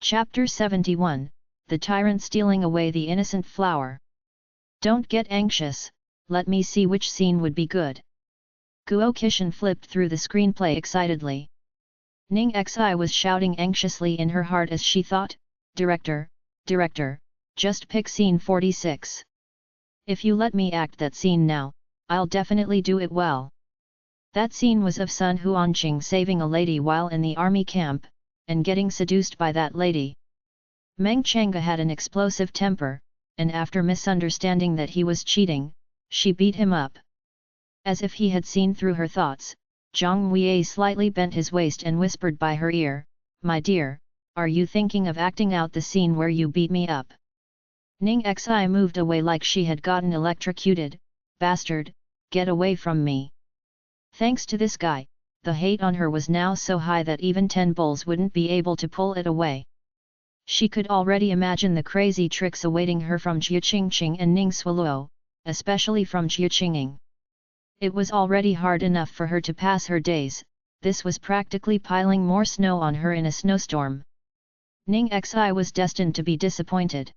Chapter 71, The Tyrant Stealing Away the Innocent Flower. Don't get anxious, let me see which scene would be good. Guo Qixin flipped through the screenplay excitedly. Ning Xi was shouting anxiously in her heart as she thought, Director, just pick scene 46. If you let me act that scene now, I'll definitely do it well. That scene was of Sun Huanqing saving a lady while in the army camp, and getting seduced by that lady. Meng Chang'e had an explosive temper, and after misunderstanding that he was cheating, she beat him up. As if he had seen through her thoughts, Zhang Huiyi slightly bent his waist and whispered by her ear, "My dear, are you thinking of acting out the scene where you beat me up?" Ning Xi moved away like she had gotten electrocuted. "Bastard, get away from me." Thanks to this guy, the hate on her was now so high that even 10 bulls wouldn't be able to pull it away. She could already imagine the crazy tricks awaiting her from Jie Qingqing and Ning Suoluo, especially from Jie Qingqing. It was already hard enough for her to pass her days, this was practically piling more snow on her in a snowstorm. Ning Xi was destined to be disappointed.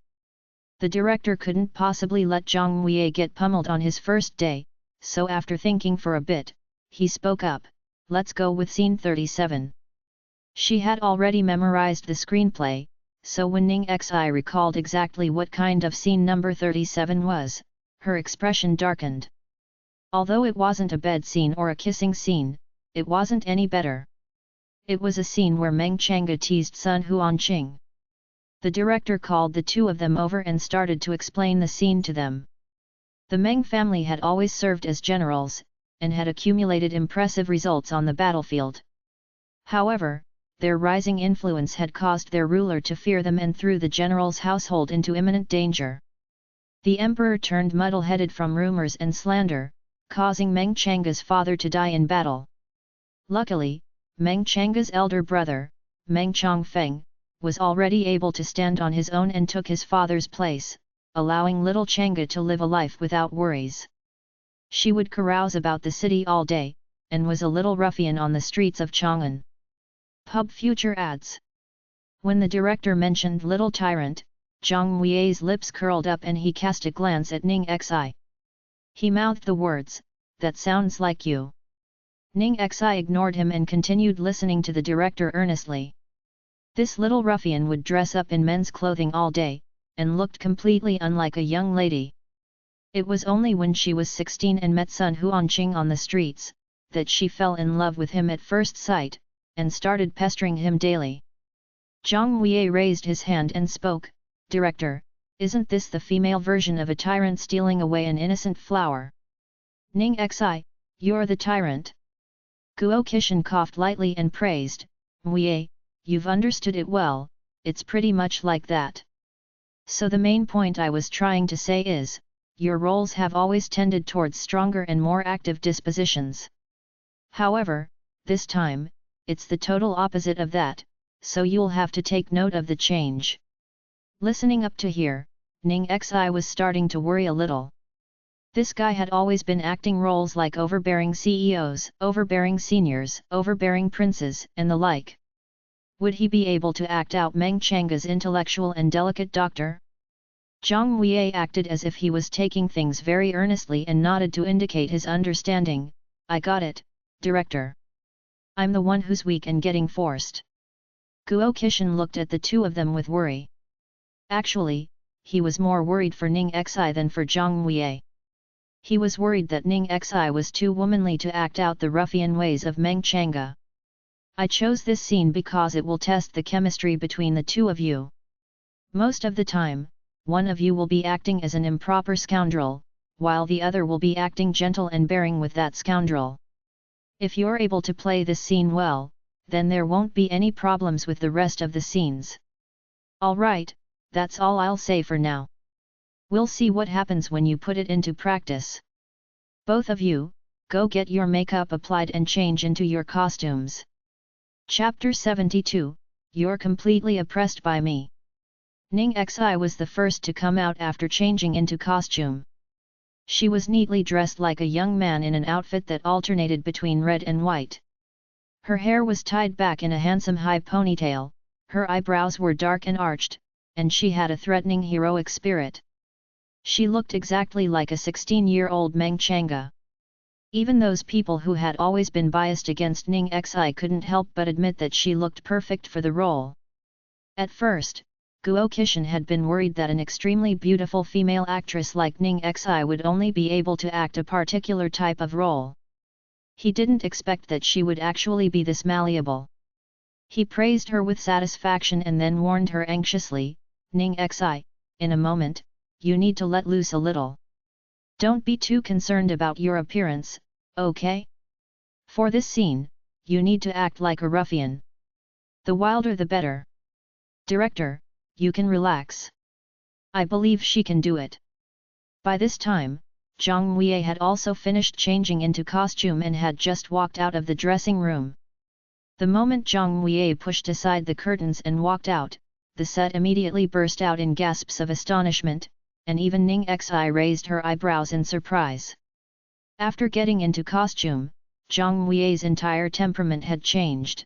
The director couldn't possibly let Zhang Huiyi get pummeled on his first day, so after thinking for a bit, he spoke up, "Let's go with scene 37. She had already memorized the screenplay, so when Ning Xi recalled exactly what kind of scene number 37 was, her expression darkened. Although it wasn't a bed scene or a kissing scene, it wasn't any better. It was a scene where Meng Chang'e teased Sun Huanqing. The director called the two of them over and started to explain the scene to them. The Meng family had always served as generals, and had accumulated impressive results on the battlefield. However, their rising influence had caused their ruler to fear them and threw the general's household into imminent danger. The emperor turned muddle-headed from rumors and slander, causing Meng Chang'e's father to die in battle. Luckily, Meng Chang'e's elder brother, Meng Chongfeng, was already able to stand on his own and took his father's place, allowing little Chang'e to live a life without worries. She would carouse about the city all day, and was a little ruffian on the streets of Chang'an. Pub Future Ads. When the director mentioned Little Tyrant, Zhang Huiyi's lips curled up and he cast a glance at Ning Xi. He mouthed the words, "That sounds like you." Ning Xi ignored him and continued listening to the director earnestly. This little ruffian would dress up in men's clothing all day, and looked completely unlike a young lady. It was only when she was 16 and met Sun Huanqing on the streets, that she fell in love with him at first sight, and started pestering him daily. Zhang Huiyi raised his hand and spoke, "Director, isn't this the female version of a tyrant stealing away an innocent flower?" "Ning Xi, you're the tyrant." Guo Qixin coughed lightly and praised, "Huiyi, you've understood it well, it's pretty much like that. So the main point I was trying to say is, your roles have always tended towards stronger and more active dispositions. However, this time, it's the total opposite of that, so you'll have to take note of the change." Listening up to here, Ning Xi was starting to worry a little. This guy had always been acting roles like overbearing CEOs, overbearing seniors, overbearing princes, and the like. Would he be able to act out Meng Chang'e's intellectual and delicate doctor? Zhang Huiyi acted as if he was taking things very earnestly and nodded to indicate his understanding. "I got it, director. I'm the one who's weak and getting forced." Guo Qixin looked at the two of them with worry. Actually, he was more worried for Ning Xi than for Zhang Huiyi. He was worried that Ning Xi was too womanly to act out the ruffian ways of Meng Chang'e. "I chose this scene because it will test the chemistry between the two of you. Most of the time, one of you will be acting as an improper scoundrel, while the other will be acting gentle and bearing with that scoundrel. If you're able to play this scene well, then there won't be any problems with the rest of the scenes. Alright, that's all I'll say for now. We'll see what happens when you put it into practice. Both of you, go get your makeup applied and change into your costumes." Chapter 72, You're completely oppressed by me. Ning Xi was the first to come out after changing into costume. She was neatly dressed like a young man in an outfit that alternated between red and white. Her hair was tied back in a handsome high ponytail, Her eyebrows were dark and arched, and she had a threatening heroic spirit. She looked exactly like a 16-year-old Meng Chang'e. Even those people who had always been biased against Ning Xi couldn't help but admit that she looked perfect for the role. At first, Guo Qixin had been worried that an extremely beautiful female actress like Ning Xi would only be able to act a particular type of role. He didn't expect that she would actually be this malleable. He praised her with satisfaction and then warned her anxiously, "Ning Xi, in a moment, you need to let loose a little. Don't be too concerned about your appearance, okay? For this scene, you need to act like a ruffian. The wilder the better. Director, you can relax. I believe she can do it." By this time, Zhang Wei had also finished changing into costume and had just walked out of the dressing room. The moment Zhang Wei pushed aside the curtains and walked out, the set immediately burst out in gasps of astonishment, and even Ning Xi raised her eyebrows in surprise. After getting into costume, Zhang Wei's entire temperament had changed.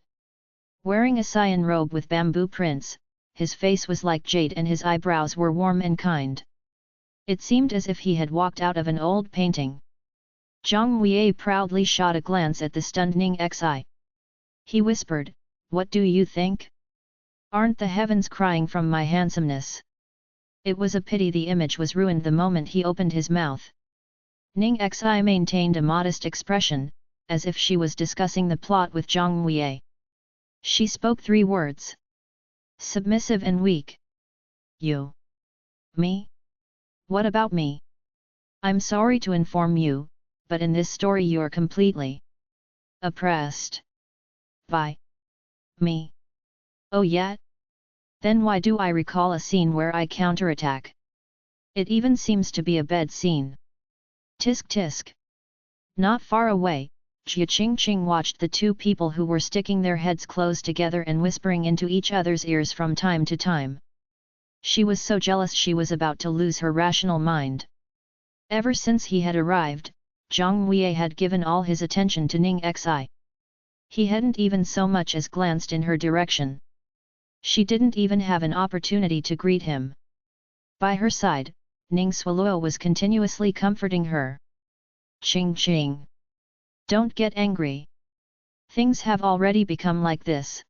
Wearing a cyan robe with bamboo prints, his face was like jade and his eyebrows were warm and kind. It seemed as if he had walked out of an old painting. Zhang Wei proudly shot a glance at the stunned Ning Xi. He whispered, "What do you think? Aren't the heavens crying from my handsomeness?" It was a pity the image was ruined the moment he opened his mouth. Ning Xi maintained a modest expression, as if she was discussing the plot with Zhang Wei. She spoke 3 words. "Submissive and weak." "You? Me? What about me? I'm sorry to inform you, but in this story you're completely oppressed by me." "Oh yeah? Then why do I recall a scene where I counterattack? It even seems to be a bed scene." Tisk tisk. Not far away, Jia Qingqing watched the 2 people who were sticking their heads close together and whispering into each other's ears from time to time. She was so jealous she was about to lose her rational mind. Ever since he had arrived, Zhang Wei had given all his attention to Ning Xi. He hadn't even so much as glanced in her direction. She didn't even have an opportunity to greet him. By her side, Ning Suoluo was continuously comforting her. "Qingqing, don't get angry. Things have already become like this.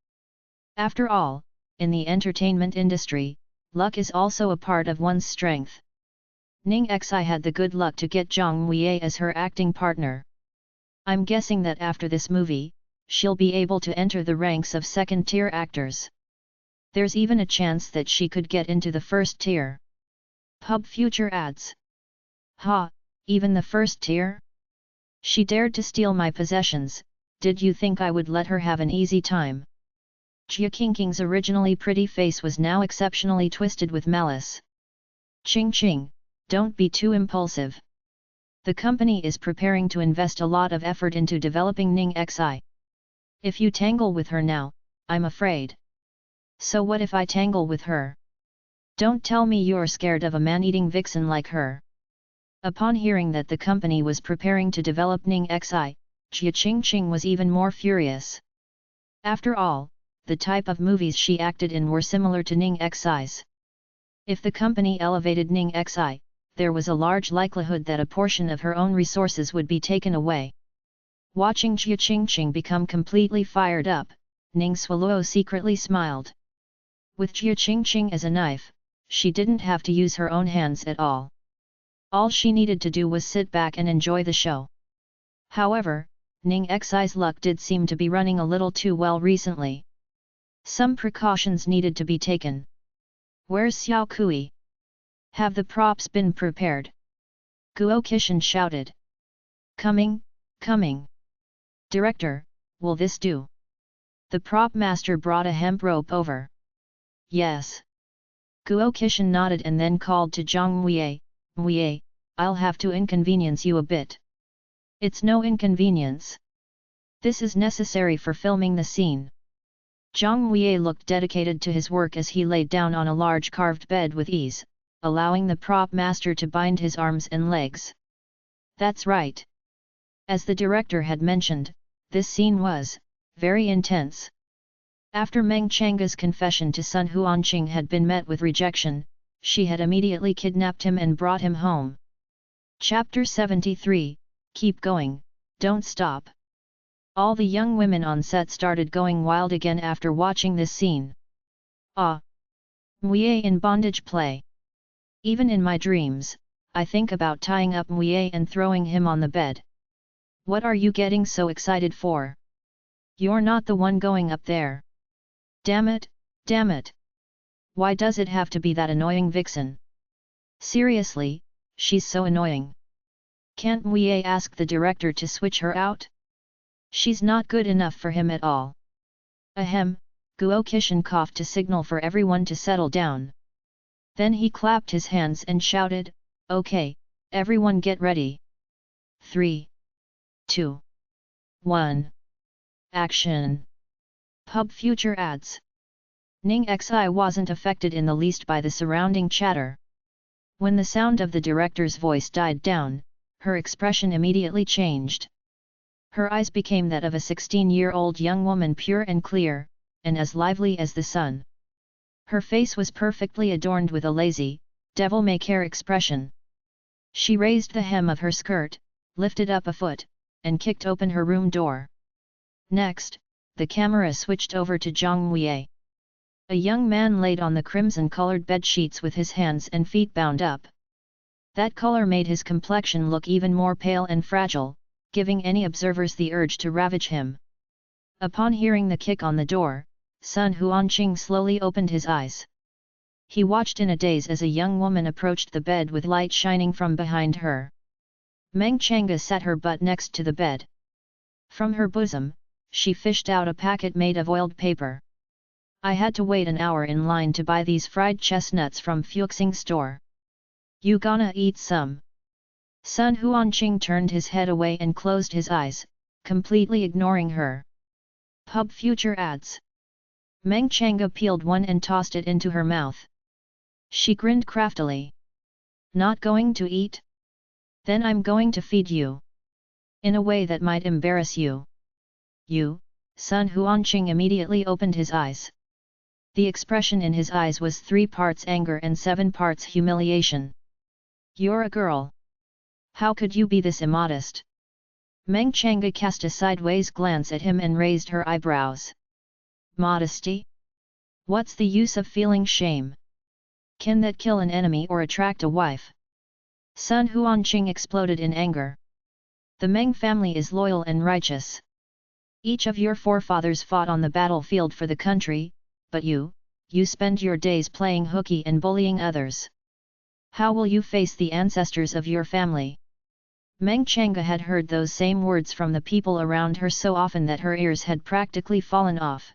After all, in the entertainment industry, luck is also a part of one's strength." Ning Xi had the good luck to get Zhang Wei as her acting partner. "I'm guessing that after this movie, she'll be able to enter the ranks of second-tier actors. There's even a chance that she could get into the first tier." Pub Future ads. "Ha, even the first tier? She dared to steal my possessions, did you think I would let her have an easy time?" Jia Qingqing's originally pretty face was now exceptionally twisted with malice. "Qingqing, don't be too impulsive. The company is preparing to invest a lot of effort into developing Ning Xi. If you tangle with her now, I'm afraid. So what if I tangle with her? Don't tell me you're scared of a man-eating vixen like her." Upon hearing that the company was preparing to develop Ning Xi, Jia Qingqing was even more furious. After all, the type of movies she acted in were similar to Ning Xi's. If the company elevated Ning Xi, there was a large likelihood that a portion of her own resources would be taken away. Watching Jia Qingqing become completely fired up, Ning Suoluo secretly smiled. With Jia Qingqing as a knife, she didn't have to use her own hands at all. All she needed to do was sit back and enjoy the show. However, Ning Xi's luck did seem to be running a little too well recently. Some precautions needed to be taken. "Where's Xiao Kui? Have the props been prepared?" Guo Qixin shouted. Coming, coming. Director, will this do?" The prop master brought a hemp rope over. "Yes." Guo Qixin nodded and then called to Zhang Wei, "I'll have to inconvenience you a bit." "It's no inconvenience. This is necessary for filming the scene." Zhang Wei looked dedicated to his work as he laid down on a large carved bed with ease, allowing the prop master to bind his arms and legs. That's right. As the director had mentioned, this scene was very intense. After Meng Changa's confession to Sun Huanqing had been met with rejection, she had immediately kidnapped him and brought him home. Chapter 73, Keep going, don't stop. All the young women on set started going wild again after watching this scene. Ah! Mui in bondage play. Even in my dreams, I think about tying up Mui and throwing him on the bed. What are you getting so excited for? You're not the one going up there. Damn it, damn it. Why does it have to be that annoying vixen? Seriously, she's so annoying. Can't Mui ask the director to switch her out? She's not good enough for him at all. Ahem, Guo Qixin coughed to signal for everyone to settle down. Then he clapped his hands and shouted, "Okay, everyone get ready. 3, 2, 1. Action!" Pub Future ads. Ning Xi wasn't affected in the least by the surrounding chatter. When the sound of the director's voice died down, her expression immediately changed. Her eyes became that of a 16-year-old young woman, pure and clear, and as lively as the sun. Her face was perfectly adorned with a lazy, devil-may-care expression. She raised the hem of her skirt, lifted up a foot, and kicked open her room door. Next, the camera switched over to Zhang Mui. A young man laid on the crimson-colored bed sheets with his hands and feet bound up. That color made his complexion look even more pale and fragile, giving any observers the urge to ravage him. Upon hearing the kick on the door, Sun Huanqing slowly opened his eyes. He watched in a daze as a young woman approached the bed with light shining from behind her. Meng Changa sat her butt next to the bed. From her bosom, she fished out a packet made of oiled paper. "I had to wait an hour in line to buy these fried chestnuts from Fuxing store. You gonna eat some?" Sun Huanqing turned his head away and closed his eyes, completely ignoring her. Pub Future ads. Meng Changa peeled one and tossed it into her mouth. She grinned craftily. "Not going to eat? Then I'm going to feed you. In a way that might embarrass you." "You?" Sun Huanqing immediately opened his eyes. The expression in his eyes was 3 parts anger and 7 parts humiliation. "You're a girl. How could you be this immodest?" Meng Changa cast a sideways glance at him and raised her eyebrows. "Modesty? What's the use of feeling shame? Can that kill an enemy or attract a wife?" Sun Huanqing exploded in anger. "The Meng family is loyal and righteous. Each of your forefathers fought on the battlefield for the country, but you spend your days playing hooky and bullying others. How will you face the ancestors of your family?" Meng Changa had heard those same words from the people around her so often that her ears had practically fallen off.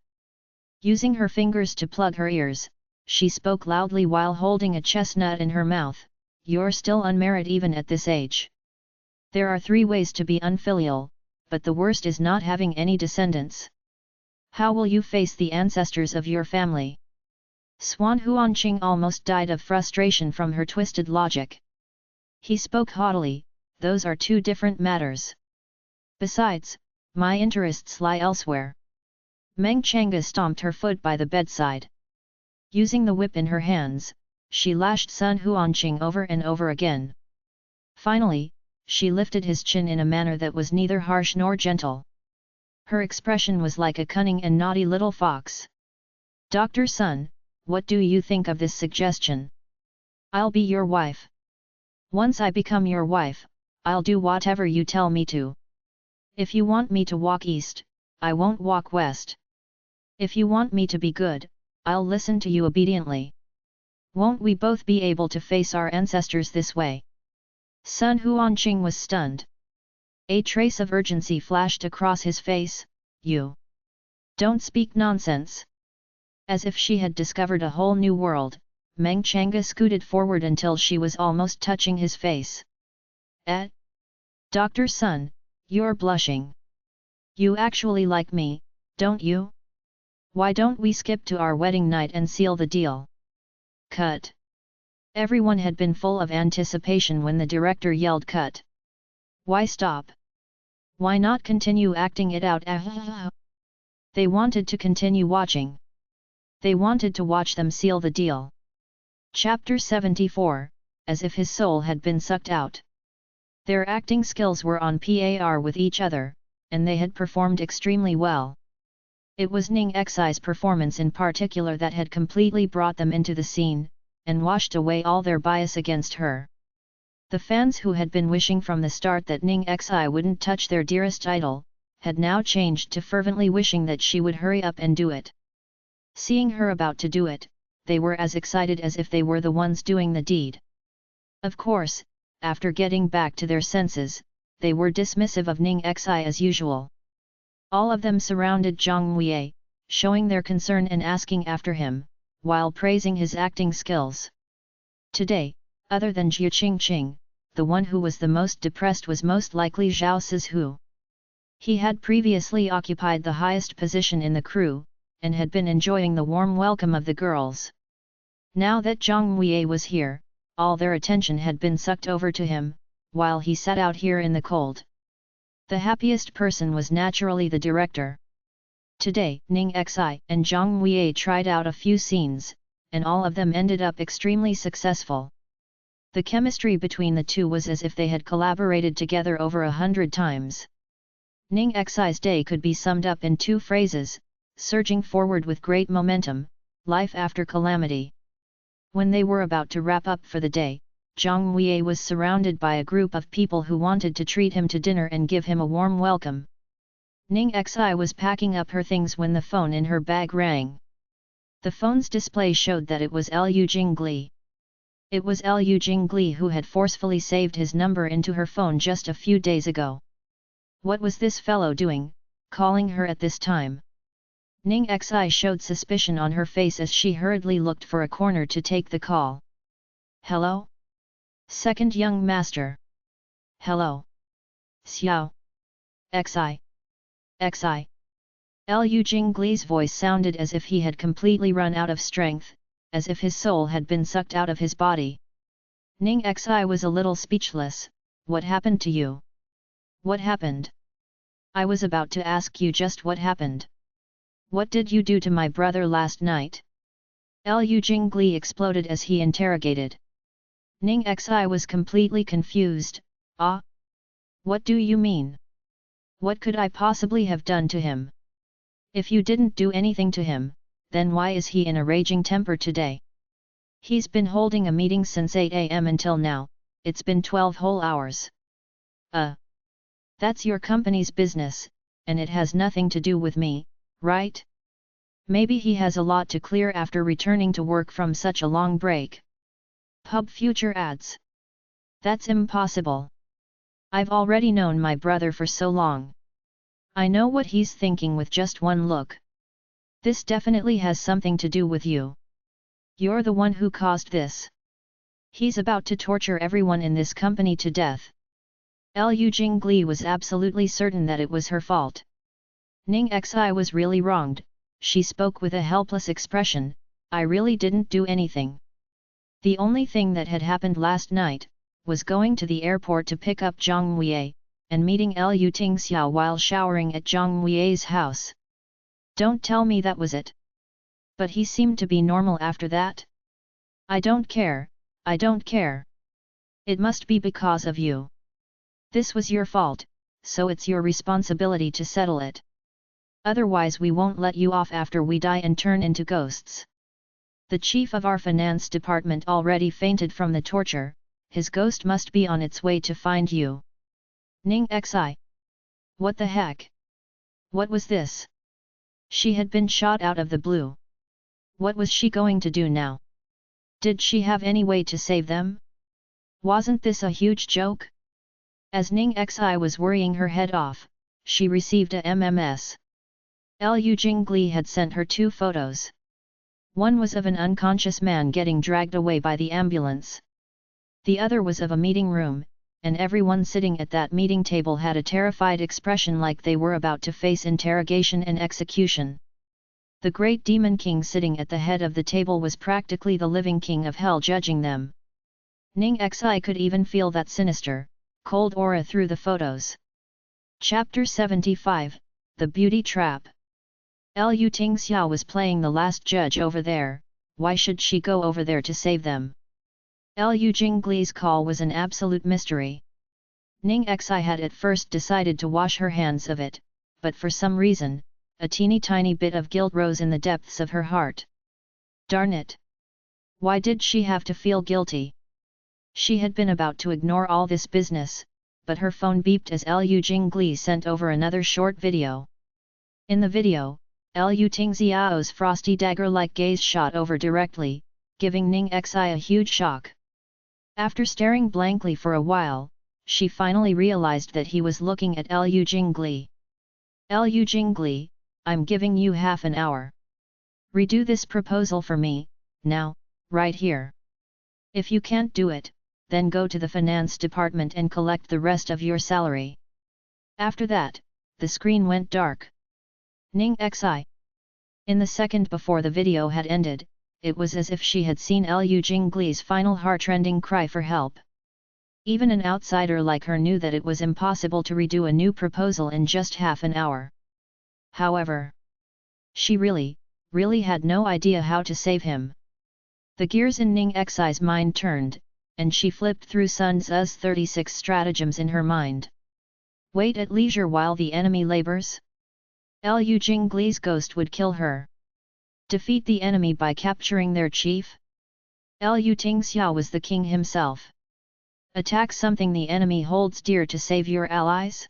Using her fingers to plug her ears, she spoke loudly while holding a chestnut in her mouth, "You're still unmarried even at this age. There are 3 ways to be unfilial, but the worst is not having any descendants. How will you face the ancestors of your family?" Swan Huanqing almost died of frustration from her twisted logic. He spoke haughtily, "Those are 2 different matters. Besides, my interests lie elsewhere." Meng Changa stomped her foot by the bedside. Using the whip in her hands, she lashed Sun Huanqing over and over again. Finally, she lifted his chin in a manner that was neither harsh nor gentle. Her expression was like a cunning and naughty little fox. "Dr. Sun, what do you think of this suggestion? I'll be your wife. Once I become your wife, I'll do whatever you tell me to. If you want me to walk east, I won't walk west. If you want me to be good, I'll listen to you obediently. Won't we both be able to face our ancestors this way?" Sun Huanqing was stunned. A trace of urgency flashed across his face. "You don't speak nonsense." As if she had discovered a whole new world, Meng Changa scooted forward until she was almost touching his face. Dr. Sun, you're blushing. You actually like me, don't you? Why don't we skip to our wedding night and seal the deal?" Cut. Everyone had been full of anticipation when the director yelled cut. Why stop? Why not continue acting it out? They wanted to continue watching. They wanted to watch them seal the deal. Chapter 74, as if his soul had been sucked out. Their acting skills were on par with each other, and they had performed extremely well. It was Ning Xi's performance in particular that had completely brought them into the scene, and washed away all their bias against her. The fans who had been wishing from the start that Ning Xi wouldn't touch their dearest idol, had now changed to fervently wishing that she would hurry up and do it. Seeing her about to do it, they were as excited as if they were the ones doing the deed. Of course, after getting back to their senses, they were dismissive of Ning Xi as usual. All of them surrounded Zhang Wei, showing their concern and asking after him, while praising his acting skills. Today, other than Jia Qingqing, the one who was the most depressed was most likely Zhao Sizhu. He had previously occupied the highest position in the crew, and had been enjoying the warm welcome of the girls. Now that Zhang Wei was here, all their attention had been sucked over to him, while he sat out here in the cold. The happiest person was naturally the director. Today, Ning Xi and Zhang Wei tried out a few scenes, and all of them ended up extremely successful. The chemistry between the two was as if they had collaborated together over 100 times. Ning Xi's day could be summed up in 2 phrases: surging forward with great momentum, life after calamity. When they were about to wrap up for the day, Zhang Wei was surrounded by a group of people who wanted to treat him to dinner and give him a warm welcome. Ning Xi was packing up her things when the phone in her bag rang. The phone's display showed that it was Liu Jingli. It was Liu Jingli who had forcefully saved his number into her phone just a few days ago. What was this fellow doing, calling her at this time? Ning Xi showed suspicion on her face as she hurriedly looked for a corner to take the call. Hello? Second young master. Hello. Xiao. Xi. Xi. Liu Jingli's voice sounded as if he had completely run out of strength, as if his soul had been sucked out of his body. Ning Xi was a little speechless. What happened to you? What happened? I was about to ask you just what happened. What did you do to my brother last night? Liu Jingli exploded as he interrogated. Ning Xi was completely confused. Ah? What do you mean? What could I possibly have done to him? If you didn't do anything to him, then why is he in a raging temper today? He's been holding a meeting since 8 AM until now, it's been 12 whole hours. That's your company's business, and it has nothing to do with me, right? Maybe he has a lot to clear after returning to work from such a long break. Pub Future ads. That's impossible. I've already known my brother for so long. I know what he's thinking with just one look. This definitely has something to do with you. You're the one who caused this. He's about to torture everyone in this company to death. Liu Jingli was absolutely certain that it was her fault. Ning Xi was really wronged. She spoke with a helpless expression. I really didn't do anything. The only thing that had happened last night was going to the airport to pick up Zhang Wei, and meeting Liu Tingxiao while showering at Zhang Wei's house. Don't tell me that was it. But he seemed to be normal after that. I don't care, I don't care. It must be because of you. This was your fault, so it's your responsibility to settle it. Otherwise we won't let you off after we die and turn into ghosts. The chief of our finance department already fainted from the torture, his ghost must be on its way to find you. Ning Xi. What the heck? What was this? She had been shot out of the blue. What was she going to do now? Did she have any way to save them? Wasn't this a huge joke? As Ning Xi was worrying her head off, she received a MMS. Liu Jingli had sent her 2 photos. One was of an unconscious man getting dragged away by the ambulance. The other was of a meeting room, and everyone sitting at that meeting table had a terrified expression like they were about to face interrogation and execution. The great demon king sitting at the head of the table was practically the living king of hell judging them. Ning Xi could even feel that sinister, cold aura through the photos. Chapter 75, The Beauty Trap. Lu Tingxiao was playing the last judge over there, why should she go over there to save them? Lu Jingli's call was an absolute mystery. Ning Xi had at first decided to wash her hands of it, but for some reason, a teeny tiny bit of guilt rose in the depths of her heart. Darn it! Why did she have to feel guilty? She had been about to ignore all this business, but her phone beeped as Lu Jingli sent over another short video. In the video, Lu Tingxiao's frosty dagger-like gaze shot over directly, giving Ning Xi a huge shock. After staring blankly for a while, she finally realized that he was looking at Lu Jingli. Lu Jingli, I'm giving you half an hour. Redo this proposal for me, now, right here. If you can't do it, then go to the finance department and collect the rest of your salary. After that, the screen went dark. Ning Xi. In the second before the video had ended, it was as if she had seen Lu Jingli's final heart-rending cry for help. Even an outsider like her knew that it was impossible to redo a new proposal in just half an hour. However, she really had no idea how to save him. The gears in Ning Xi's mind turned, and she flipped through Sun Tzu's 36 stratagems in her mind. Wait at leisure while the enemy labors? Lu Jingli's ghost would kill her. Defeat the enemy by capturing their chief? Lu Tingxiao was the king himself. Attack something the enemy holds dear to save your allies?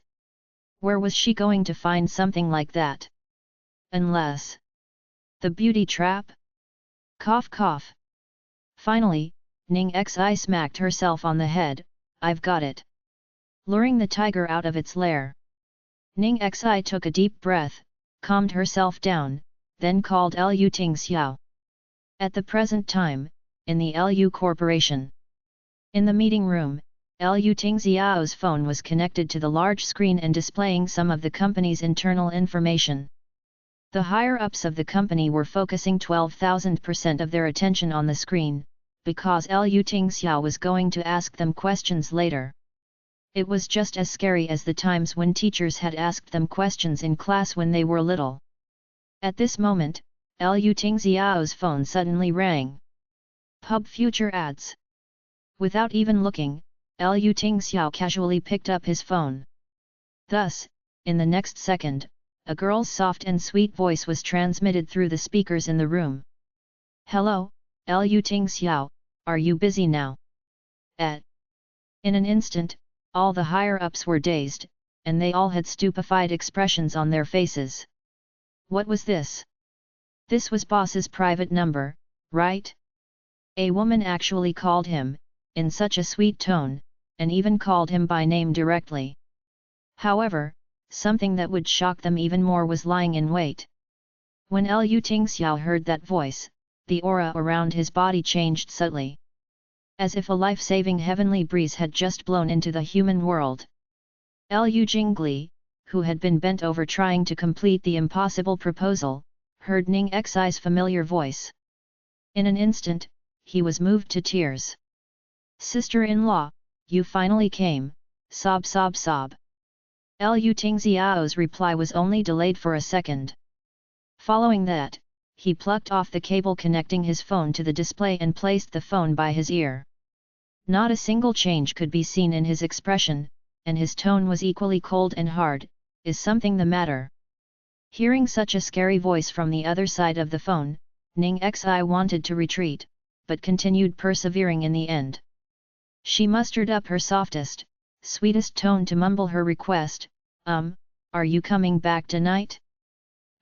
Where was she going to find something like that? Unless the beauty trap? Cough cough. Finally, Ning Xi smacked herself on the head, I've got it. Luring the tiger out of its lair. Ning Xi took a deep breath, calmed herself down, then called Lu Tingxiao. At the present time, in the Lu Corporation. In the meeting room, Lu Tingxiao's phone was connected to the large screen and displaying some of the company's internal information. The higher-ups of the company were focusing 12,000% of their attention on the screen, because Lu Tingxiao was going to ask them questions later. It was just as scary as the times when teachers had asked them questions in class when they were little. At this moment, Lu Tingxiao's phone suddenly rang. Pub Future ads. Without even looking, Lu Tingxiao casually picked up his phone. Thus, in the next second, a girl's soft and sweet voice was transmitted through the speakers in the room. Hello, Lu Tingxiao, are you busy now? In an instant, all the higher-ups were dazed, and they all had stupefied expressions on their faces. What was this? This was boss's private number, right? A woman actually called him, in such a sweet tone, and even called him by name directly. However, something that would shock them even more was lying in wait. When Lu Tingxiao heard that voice, the aura around his body changed subtly. As if a life-saving heavenly breeze had just blown into the human world. Lu Jingli, who had been bent over trying to complete the impossible proposal, heard Ning Xi's familiar voice. In an instant, he was moved to tears. Sister-in-law, you finally came, sob sob sob. Lu Tingxiao's reply was only delayed for a second. Following that, he plucked off the cable connecting his phone to the display and placed the phone by his ear. Not a single change could be seen in his expression, and his tone was equally cold and hard. Is something the matter? Hearing such a scary voice from the other side of the phone, Ning Xi wanted to retreat, but continued persevering in the end. She mustered up her softest, sweetest tone to mumble her request, are you coming back tonight?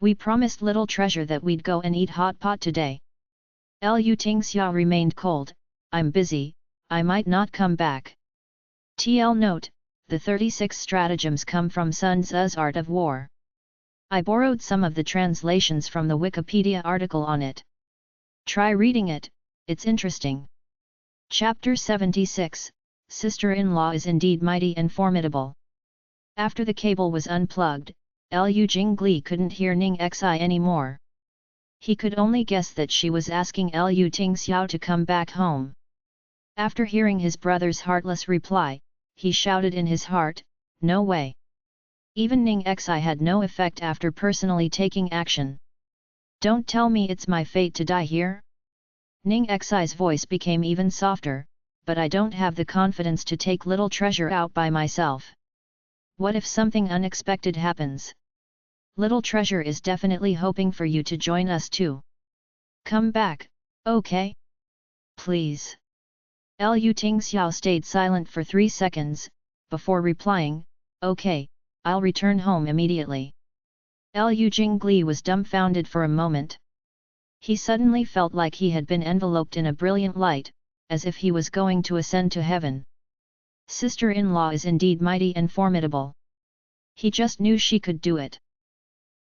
We promised little treasure that we'd go and eat hot pot today. Lu Tingxiao remained cold, I'm busy, I might not come back. TL note, the 36 stratagems come from Sun Tzu's Art of War. I borrowed some of the translations from the Wikipedia article on it. Try reading it, it's interesting. Chapter 76, Sister-in-law is indeed mighty and formidable. After the cable was unplugged, Lu Jingli couldn't hear Ning Xi anymore. He could only guess that she was asking Lu Tingxiao to come back home. After hearing his brother's heartless reply, he shouted in his heart, no way. Even Ning Xi had no effect after personally taking action. Don't tell me it's my fate to die here? Ning Xi's voice became even softer, but I don't have the confidence to take little treasure out by myself. What if something unexpected happens? Little treasure is definitely hoping for you to join us too. Come back, okay? Please. Lu Tingxiao stayed silent for 3 seconds, before replying, okay, I'll return home immediately. Lu Jingli was dumbfounded for a moment. He suddenly felt like he had been enveloped in a brilliant light, as if he was going to ascend to heaven. Sister-in-law is indeed mighty and formidable. He just knew she could do it.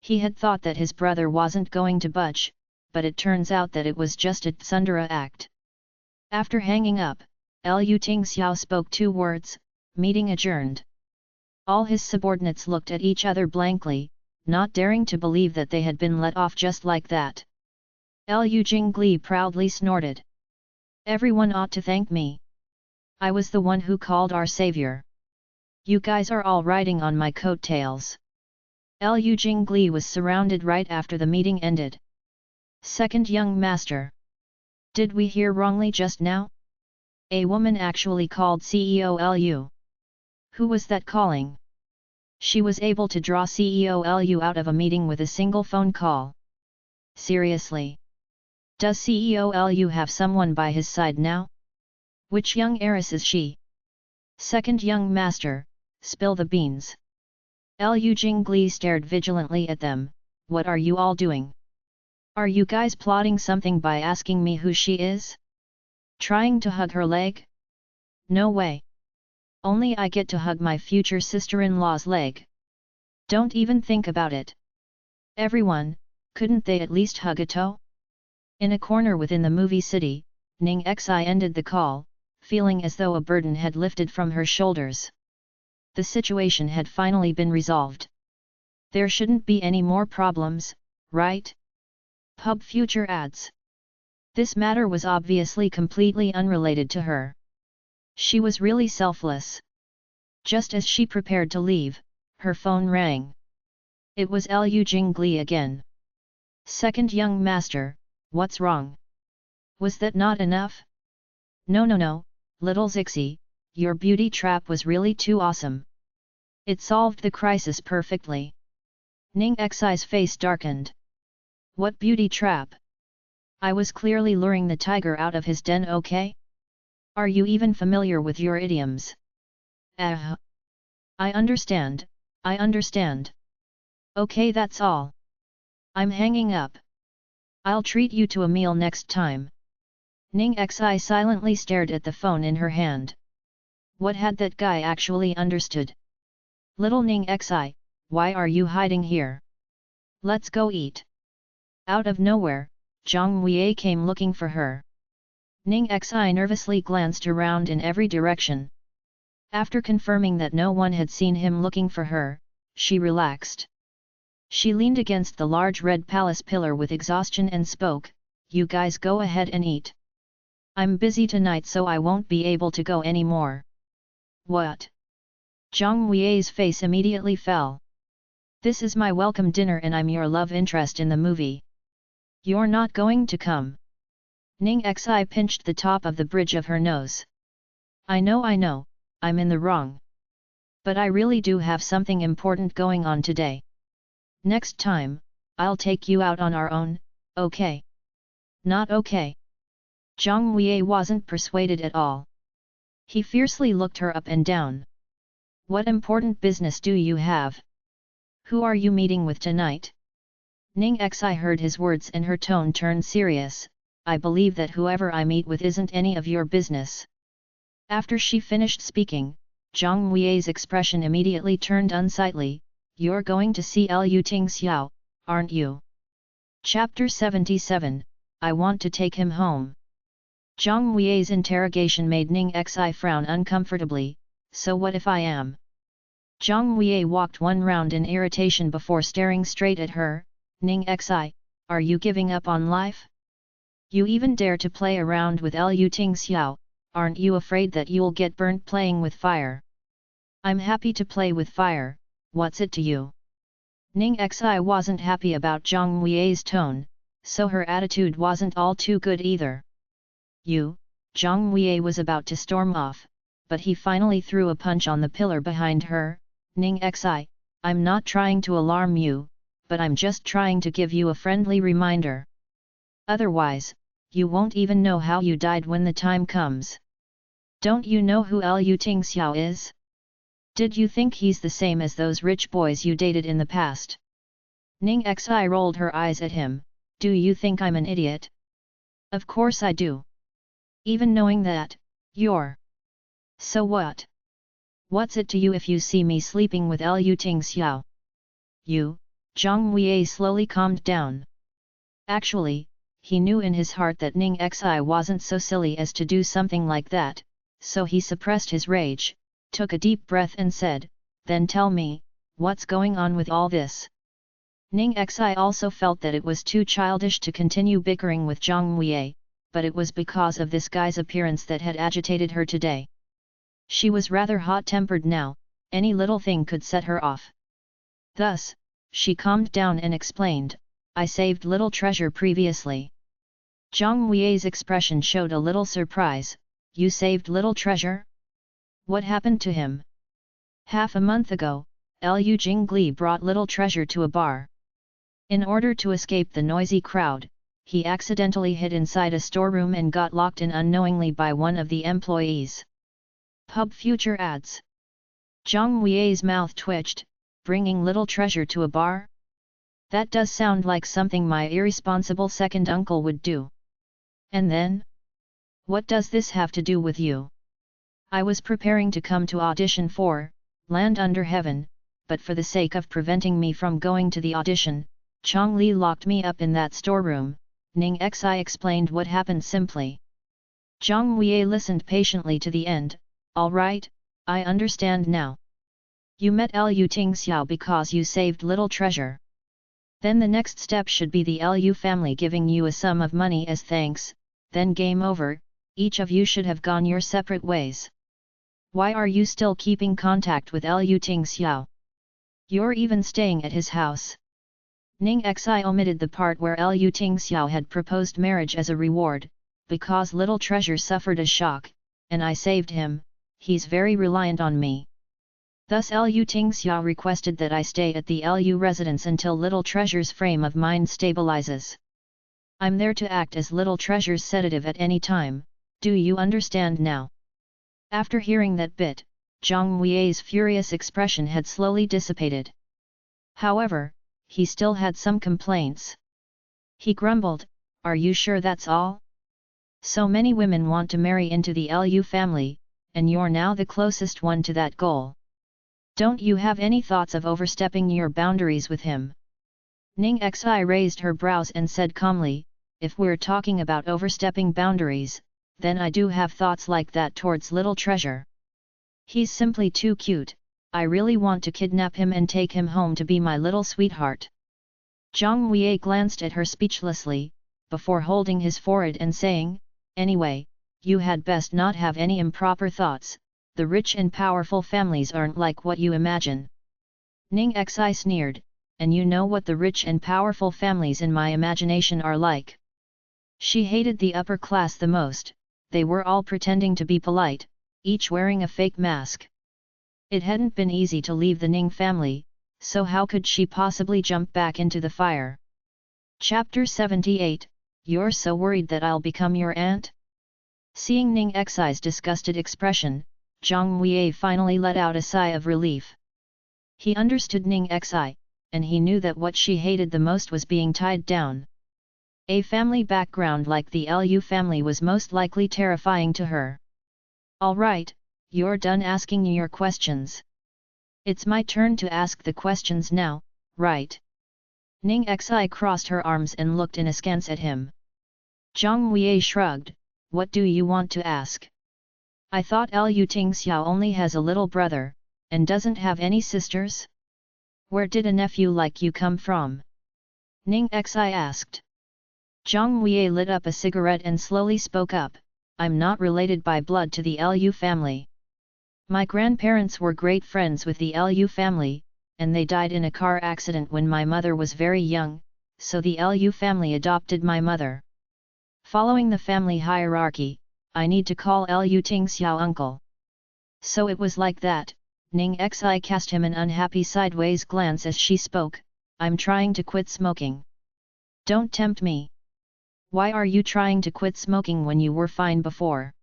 He had thought that his brother wasn't going to budge, but it turns out that it was just a tsundere act. After hanging up, Lu Tingxiao spoke 2 words, meeting adjourned. All his subordinates looked at each other blankly, not daring to believe that they had been let off just like that. Lu Jingli proudly snorted. Everyone ought to thank me. I was the one who called our savior. You guys are all riding on my coattails. Lu Jingli was surrounded right after the meeting ended. Second young master. Did we hear wrongly just now? A woman actually called CEO Lu. Who was that calling? She was able to draw CEO Lu out of a meeting with a single phone call. Seriously? Does CEO Lu have someone by his side now? Which young heiress is she? Second young master, spill the beans. Lu Jingli stared vigilantly at them. What are you all doing? Are you guys plotting something by asking me who she is? Trying to hug her leg? No way. Only I get to hug my future sister-in-law's leg. Don't even think about it. Everyone, couldn't they at least hug a toe? In a corner within the movie city, Ning Xi ended the call, feeling as though a burden had lifted from her shoulders. The situation had finally been resolved. There shouldn't be any more problems, right? Pub future ads. This matter was obviously completely unrelated to her. She was really selfless. Just as she prepared to leave, her phone rang. It was Lu Jingli again. Second young master, what's wrong? Was that not enough? No, little Zixi, your beauty trap was really too awesome. It solved the crisis perfectly. Ning Xi's face darkened. What beauty trap? I was clearly luring the tiger out of his den, okay? Are you even familiar with your idioms? I understand, I understand. Okay, that's all. I'm hanging up. I'll treat you to a meal next time. Ning Xi silently stared at the phone in her hand. What had that guy actually understood? Little Ning Xi, why are you hiding here? Let's go eat. Out of nowhere, Zhang Huiye came looking for her. Ning Xi nervously glanced around in every direction. After confirming that no one had seen him looking for her, she relaxed. She leaned against the large red palace pillar with exhaustion and spoke, "You guys go ahead and eat. I'm busy tonight so I won't be able to go anymore." What? Zhang Huiye's face immediately fell. This is my welcome dinner and I'm your love interest in the movie. You're not going to come. Ning Xi pinched the top of the bridge of her nose. I know, I'm in the wrong. But I really do have something important going on today. Next time, I'll take you out on our own, okay? Not okay. Zhang Huiye wasn't persuaded at all. He fiercely looked her up and down. What important business do you have? Who are you meeting with tonight? Ning Xi heard his words and her tone turned serious. I believe that whoever I meet with isn't any of your business. After she finished speaking, Zhang Huiye's expression immediately turned unsightly. You're going to see Lu Tingxiao, aren't you? Chapter 77, I want to take him home. Zhang Huiye's interrogation made Ning Xi frown uncomfortably. So what if I am? Zhang Huiye walked one round in irritation before staring straight at her. Ning Xi, are you giving up on life? You even dare to play around with Lu Tingxiao, aren't you afraid that you'll get burnt playing with fire? I'm happy to play with fire, what's it to you? Ning Xi wasn't happy about Zhang Huiye's tone, so her attitude wasn't all too good either. Zhang Wei was about to storm off, but he finally threw a punch on the pillar behind her. Ning Xi, I'm not trying to alarm you, but I'm just trying to give you a friendly reminder. Otherwise, you won't even know how you died when the time comes. Don't you know who Liu Tingxiao is? Did you think he's the same as those rich boys you dated in the past? Ning Xi rolled her eyes at him. Do you think I'm an idiot? Of course I do. Even knowing that, you're... So what? What's it to you if you see me sleeping with Liu Tingxiao? Zhang Wei slowly calmed down. Actually, he knew in his heart that Ning Xi wasn't so silly as to do something like that, so he suppressed his rage, took a deep breath and said, then tell me, what's going on with all this? Ning Xi also felt that it was too childish to continue bickering with Zhang Wei, but it was because of this guy's appearance that had agitated her today. She was rather hot-tempered now, any little thing could set her off. Thus, she calmed down and explained, I saved Little Treasure previously. Zhang Wei's expression showed a little surprise. You saved Little Treasure? What happened to him? Half a month ago, Liu Jingli brought Little Treasure to a bar. In order to escape the noisy crowd, he accidentally hid inside a storeroom and got locked in unknowingly by one of the employees. Pub Future ads. Zhang Wei's mouth twitched, bringing Little Treasure to a bar? That does sound like something my irresponsible second uncle would do. And then? What does this have to do with you? I was preparing to come to audition for Land Under Heaven, but for the sake of preventing me from going to the audition, Chong Li locked me up in that storeroom. Ning Xi explained what happened simply. Zhang Wei listened patiently to the end. All right, I understand now. You met Liu Tingxiao because you saved Little Treasure. Then the next step should be the Liu family giving you a sum of money as thanks, then game over, each of you should have gone your separate ways. Why are you still keeping contact with Liu Tingxiao? You're even staying at his house. Ning Xi omitted the part where Liu Tingxiao had proposed marriage as a reward, because Little Treasure suffered a shock, and I saved him, he's very reliant on me. Thus Liu Tingxiao requested that I stay at the Liu residence until Little Treasure's frame of mind stabilizes. I'm there to act as Little Treasure's sedative at any time, do you understand now? After hearing that bit, Zhang Wei's furious expression had slowly dissipated. However, he still had some complaints. He grumbled, are you sure that's all? So many women want to marry into the Liu family, and you're now the closest one to that goal. Don't you have any thoughts of overstepping your boundaries with him? Ning Xi raised her brows and said calmly, if we're talking about overstepping boundaries, then I do have thoughts like that towards Little Treasure. He's simply too cute, I really want to kidnap him and take him home to be my little sweetheart. Zhang Wei glanced at her speechlessly, before holding his forehead and saying, anyway, you had best not have any improper thoughts, the rich and powerful families aren't like what you imagine. Ning Xi sneered, and you know what the rich and powerful families in my imagination are like. She hated the upper class the most, they were all pretending to be polite, each wearing a fake mask. It hadn't been easy to leave the Ning family, so how could she possibly jump back into the fire? Chapter 78, You're so worried that I'll become your aunt? Seeing Ning Xi's disgusted expression, Zhang Wei finally let out a sigh of relief. He understood Ning Xi, and he knew that what she hated the most was being tied down. A family background like the Liu family was most likely terrifying to her. All right, you're done asking your questions. It's my turn to ask the questions now, right? Ning Xi crossed her arms and looked in askance at him. Zhang Wei shrugged, what do you want to ask? I thought Liu Tingxiao only has a little brother, and doesn't have any sisters? Where did a nephew like you come from? Ning Xi asked. Zhang Wei lit up a cigarette and slowly spoke up, I'm not related by blood to the Liu family. My grandparents were great friends with the Liu family, and they died in a car accident when my mother was very young, so the Lu family adopted my mother. Following the family hierarchy, I need to call Lu Ting Xiao uncle. So it was like that. Ning Xi cast him an unhappy sideways glance as she spoke, I'm trying to quit smoking. Don't tempt me. Why are you trying to quit smoking when you were fine before?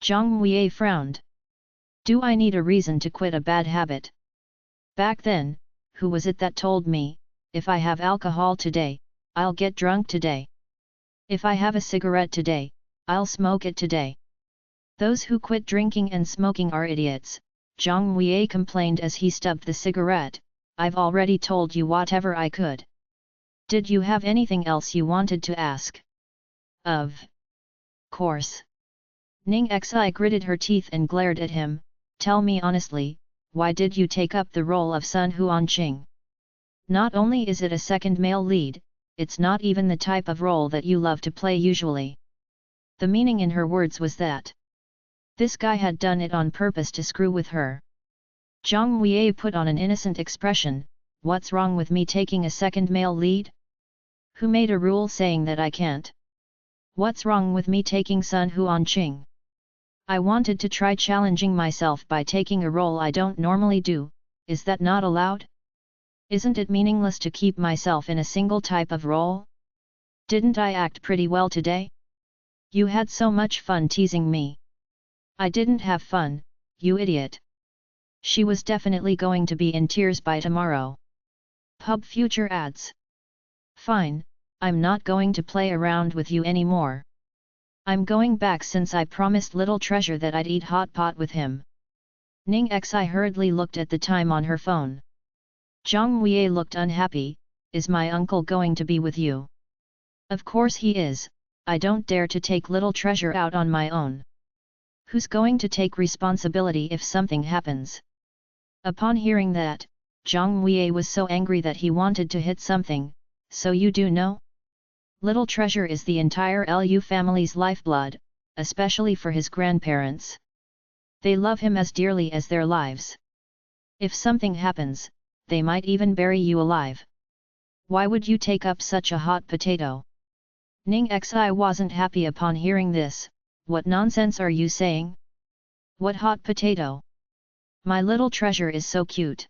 Zhang Weie frowned. Do I need a reason to quit a bad habit? Back then, who was it that told me, if I have alcohol today, I'll get drunk today. If I have a cigarette today, I'll smoke it today. Those who quit drinking and smoking are idiots, Zhang Weie complained as he stubbed the cigarette. I've already told you whatever I could. Did you have anything else you wanted to ask? Of course. Ning Xi gritted her teeth and glared at him. Tell me honestly, why did you take up the role of Sun Huanqing? Not only is it a second male lead, it's not even the type of role that you love to play usually. The meaning in her words was that this guy had done it on purpose to screw with her. Zhang Weie put on an innocent expression. What's wrong with me taking a second male lead? Who made a rule saying that I can't? What's wrong with me taking Sun Huanqing? I wanted to try challenging myself by taking a role I don't normally do, is that not allowed? Isn't it meaningless to keep myself in a single type of role? Didn't I act pretty well today? You had so much fun teasing me. I didn't have fun, you idiot. She was definitely going to be in tears by tomorrow. Pub future ads. Fine, I'm not going to play around with you anymore. I'm going back since I promised Little Treasure that I'd eat hot pot with him. Ning Xi hurriedly looked at the time on her phone. Zhang Weie looked unhappy. Is my uncle going to be with you? Of course he is. I don't dare to take Little Treasure out on my own. Who's going to take responsibility if something happens? Upon hearing that, Zhang Weie was so angry that he wanted to hit something. So you do know? Little Treasure is the entire Lu family's lifeblood, especially for his grandparents. They love him as dearly as their lives. If something happens, they might even bury you alive. Why would you take up such a hot potato? Ning Xi wasn't happy upon hearing this. What nonsense are you saying? What hot potato? My Little Treasure is so cute.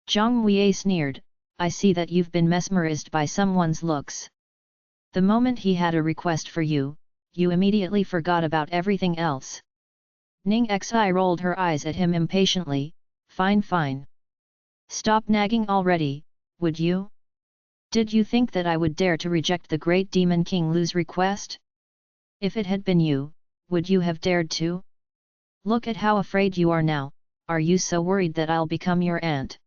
Zhang Weie sneered. I see that you've been mesmerized by someone's looks. The moment he had a request for you, you immediately forgot about everything else. Ning Xi rolled her eyes at him impatiently. Fine fine. Stop nagging already, would you? Did you think that I would dare to reject the great demon King Lu's request? If it had been you, would you have dared to? Look at how afraid you are now. Are you so worried that I'll become your aunt?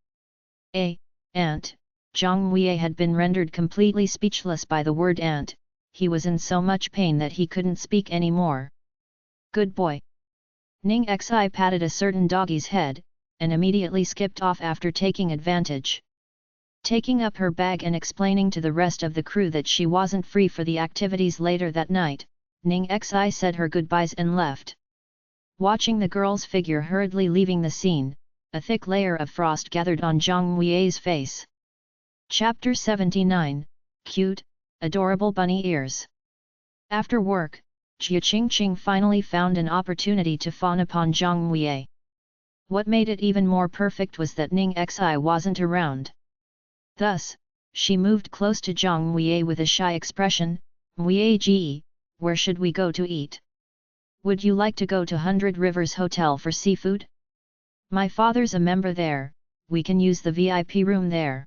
Aunt? Zhang Weie had been rendered completely speechless by the word aunt. He was in so much pain that he couldn't speak anymore. Good boy. Ning Xi patted a certain doggy's head, and immediately skipped off after taking advantage. Taking up her bag and explaining to the rest of the crew that she wasn't free for the activities later that night, Ning Xi said her goodbyes and left. Watching the girl's figure hurriedly leaving the scene, a thick layer of frost gathered on Zhang Weie's face. Chapter 79, Cute, Adorable Bunny Ears. After work, Jia Qingqing finally found an opportunity to fawn upon Zhang Weie. What made it even more perfect was that Ning Xi wasn't around. Thus, she moved close to Zhang Weie with a shy expression. Weie ji, where should we go to eat? Would you like to go to 100 Rivers Hotel for seafood? My father's a member there, we can use the VIP room there.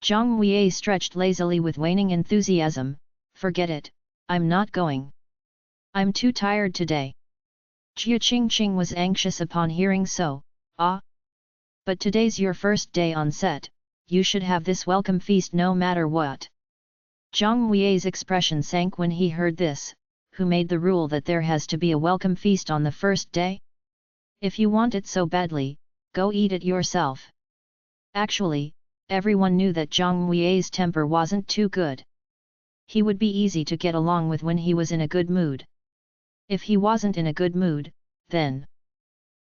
Zhang Weie stretched lazily with waning enthusiasm. Forget it, I'm not going. I'm too tired today. Jia Qingqing was anxious upon hearing so. But today's your first day on set, you should have this welcome feast no matter what. Zhang Weie's expression sank when he heard this. Who made the rule that there has to be a welcome feast on the first day? If you want it so badly, go eat it yourself. Actually, everyone knew that Zhang Weie's temper wasn't too good. He would be easy to get along with when he was in a good mood. If he wasn't in a good mood, then...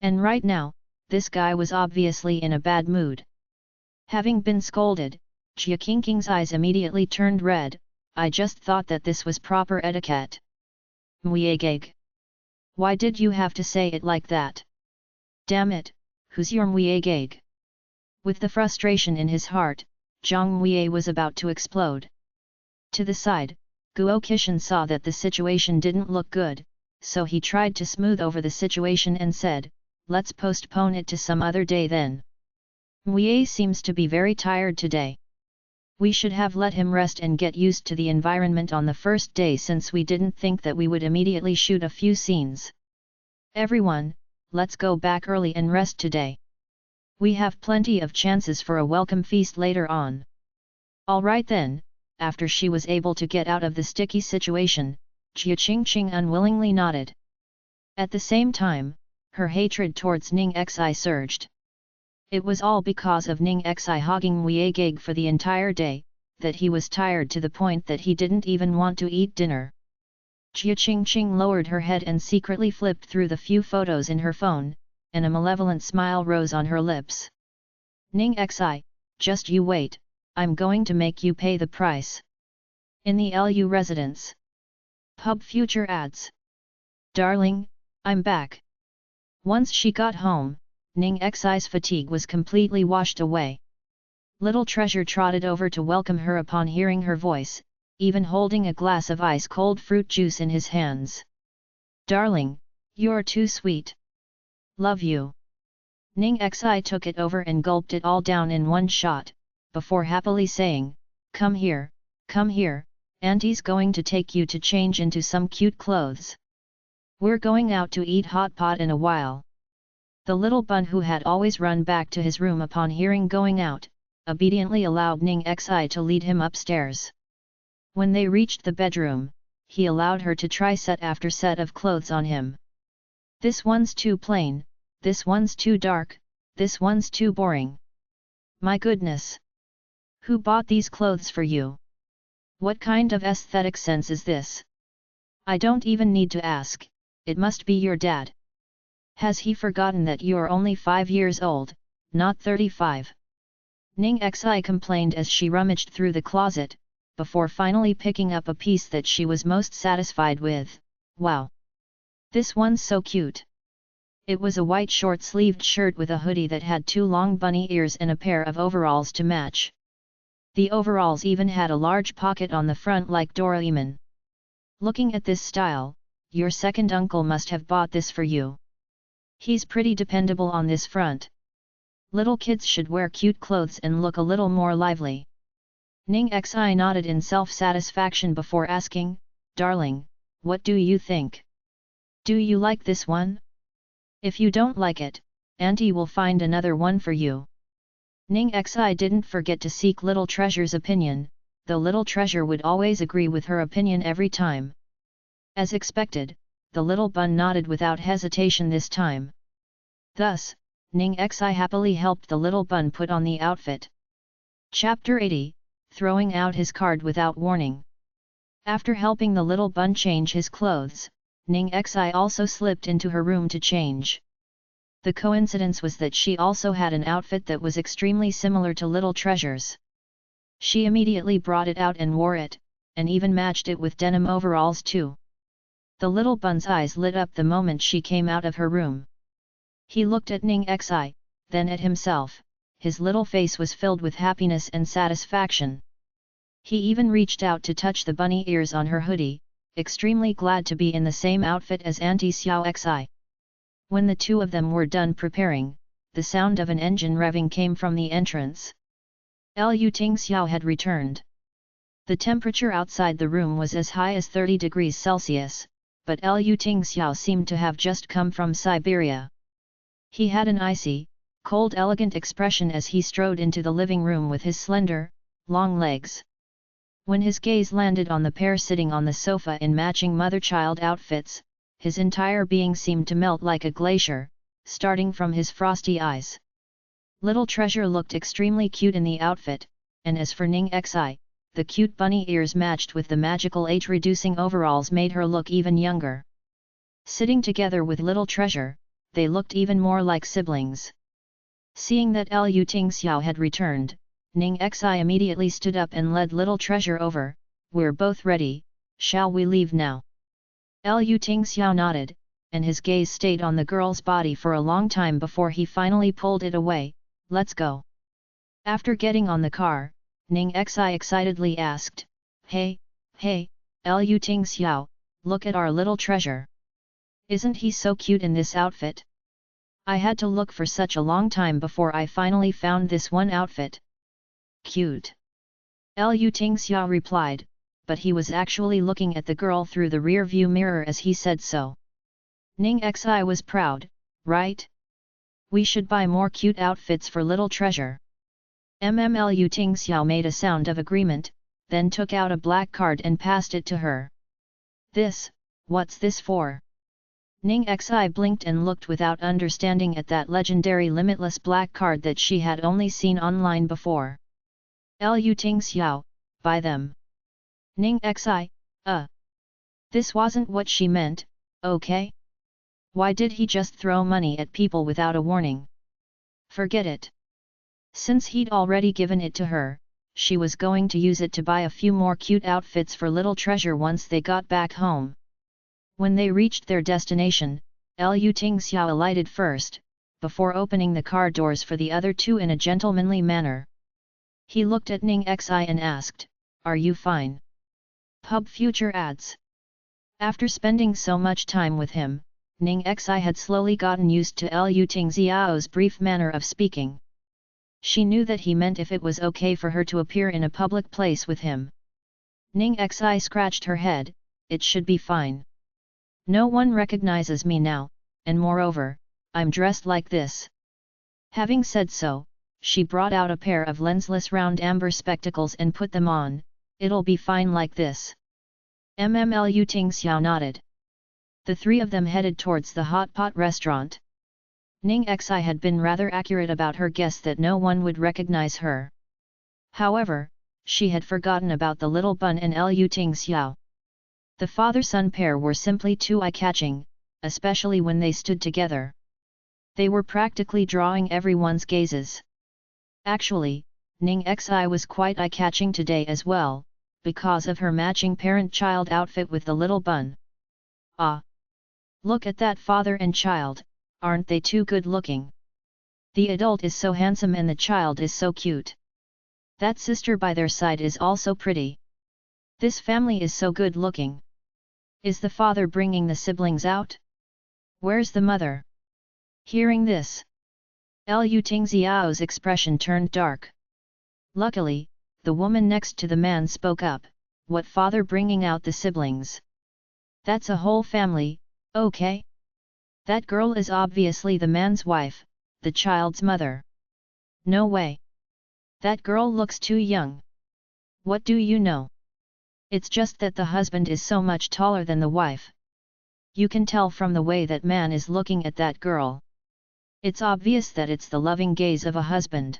And right now, this guy was obviously in a bad mood. Having been scolded, Jia Qingqing's eyes immediately turned red. I just thought that this was proper etiquette. Muiegeg. Why did you have to say it like that? Damn it, who's your Muiegeg? With the frustration in his heart, Zhang Muiye was about to explode. To the side, Guo Qishan saw that the situation didn't look good, so he tried to smooth over the situation and said, let's postpone it to some other day then. Muiye seems to be very tired today. We should have let him rest and get used to the environment on the first day since we didn't think that we would immediately shoot a few scenes. Everyone, let's go back early and rest today. We have plenty of chances for a welcome feast later on. Alright then, after she was able to get out of the sticky situation, Jia Qingqing unwillingly nodded. At the same time, her hatred towards Ning Xi surged. It was all because of Ning Xi hogging Muiegeg for the entire day, that he was tired to the point that he didn't even want to eat dinner. Jia Qingqing lowered her head and secretly flipped through the few photos in her phone, and a malevolent smile rose on her lips. Ning Xi, just you wait, I'm going to make you pay the price. In the LU residence. Pub Future ads. Darling, I'm back. Once she got home, Ning Xi's fatigue was completely washed away. Little Treasure trotted over to welcome her upon hearing her voice, even holding a glass of ice-cold fruit juice in his hands. Darling, you're too sweet. Love you. Ning Xi took it over and gulped it all down in one shot, before happily saying, come here, Auntie's going to take you to change into some cute clothes. We're going out to eat hot pot in a while. The little bun who had always run back to his room upon hearing going out, obediently allowed Ning Xi to lead him upstairs. When they reached the bedroom, he allowed her to try set after set of clothes on him. This one's too plain, this one's too dark, this one's too boring. My goodness! Who bought these clothes for you? What kind of aesthetic sense is this? I don't even need to ask, it must be your dad. Has he forgotten that you're only 5 years old, not 35? Ning Xi complained as she rummaged through the closet, before finally picking up a piece that she was most satisfied with. Wow! This one's so cute! It was a white short-sleeved shirt with a hoodie that had 2 long bunny ears and a pair of overalls to match. The overalls even had a large pocket on the front like Doraemon. Looking at this style, your second uncle must have bought this for you. He's pretty dependable on this front. Little kids should wear cute clothes and look a little more lively. Ning Xi nodded in self-satisfaction before asking, darling, what do you think? Do you like this one? If you don't like it, Auntie will find another one for you. Ning Xi didn't forget to seek Little Treasure's opinion, though Little Treasure would always agree with her opinion every time. As expected, the little bun nodded without hesitation this time. Thus, Ning Xi happily helped the little bun put on the outfit. Chapter 80, Throwing out his card without warning. After helping the little bun change his clothes, Ning Xi also slipped into her room to change. The coincidence was that she also had an outfit that was extremely similar to Little Treasure's. She immediately brought it out and wore it, and even matched it with denim overalls too. The little bun's eyes lit up the moment she came out of her room. He looked at Ning Xi, then at himself, his little face was filled with happiness and satisfaction. He even reached out to touch the bunny ears on her hoodie, extremely glad to be in the same outfit as Auntie Xiao Xi. When the two of them were done preparing, the sound of an engine revving came from the entrance. Lu Tingxiao had returned. The temperature outside the room was as high as 30 degrees Celsius, but Lu Tingxiao seemed to have just come from Siberia. He had an icy, cold elegant expression as he strode into the living room with his slender, long legs. When his gaze landed on the pair sitting on the sofa in matching mother-child outfits, his entire being seemed to melt like a glacier, starting from his frosty eyes. Little Treasure looked extremely cute in the outfit, and as for Ning Xi, the cute bunny ears matched with the magical age-reducing overalls made her look even younger. Sitting together with Little Treasure, they looked even more like siblings. Seeing that Lu Tingxiao had returned, Ning Xi immediately stood up and led little treasure over. We're both ready, shall we leave now? Lu Tingxiao nodded, and his gaze stayed on the girl's body for a long time before he finally pulled it away. Let's go. After getting on the car, Ning Xi excitedly asked, Hey, Lu Tingxiao, look at our little treasure. Isn't he so cute in this outfit? I had to look for such a long time before I finally found this one outfit. Cute. Lu Tingxiao replied, but he was actually looking at the girl through the rear view mirror as he said so. Ning Xi was proud, right? We should buy more cute outfits for little treasure. Lu Tingxiao made a sound of agreement, then took out a black card and passed it to her. What's this for? Ning Xi blinked and looked without understanding at that legendary limitless black card that she had only seen online before. Lu Tingxiao, buy them. Ning Xi, This wasn't what she meant, okay? Why did he just throw money at people without a warning? Forget it. Since he'd already given it to her, she was going to use it to buy a few more cute outfits for little treasure once they got back home. When they reached their destination, Lu Tingxiao alighted first, before opening the car doors for the other two in a gentlemanly manner. He looked at Ning Xi and asked, Are you fine? Pub Future ads. After spending so much time with him, Ning Xi had slowly gotten used to Lu Tingxiao's brief manner of speaking. She knew that he meant if it was okay for her to appear in a public place with him. Ning Xi scratched her head, it should be fine. No one recognizes me now, and moreover, I'm dressed like this. Having said so, she brought out a pair of lensless round amber spectacles and put them on. It'll be fine like this. Lu Tingxiao nodded. The three of them headed towards the hot pot restaurant. Ning Xi had been rather accurate about her guess that no one would recognize her. However, she had forgotten about the little bun and Lu Tingxiao. The father-son pair were simply too eye-catching, especially when they stood together. They were practically drawing everyone's gazes. Actually, Ning Xi was quite eye-catching today as well, because of her matching parent-child outfit with the little bun. Ah! Look at that father and child, aren't they too good-looking? The adult is so handsome and the child is so cute. That sister by their side is also pretty. This family is so good-looking. Is the father bringing the siblings out? Where's the mother? Hearing this, Lu Tingxiao's expression turned dark. Luckily, the woman next to the man spoke up, what father bringing out the siblings? That's a whole family, okay? That girl is obviously the man's wife, the child's mother. No way. That girl looks too young. What do you know? It's just that the husband is so much taller than the wife. You can tell from the way that man is looking at that girl. It's obvious that it's the loving gaze of a husband.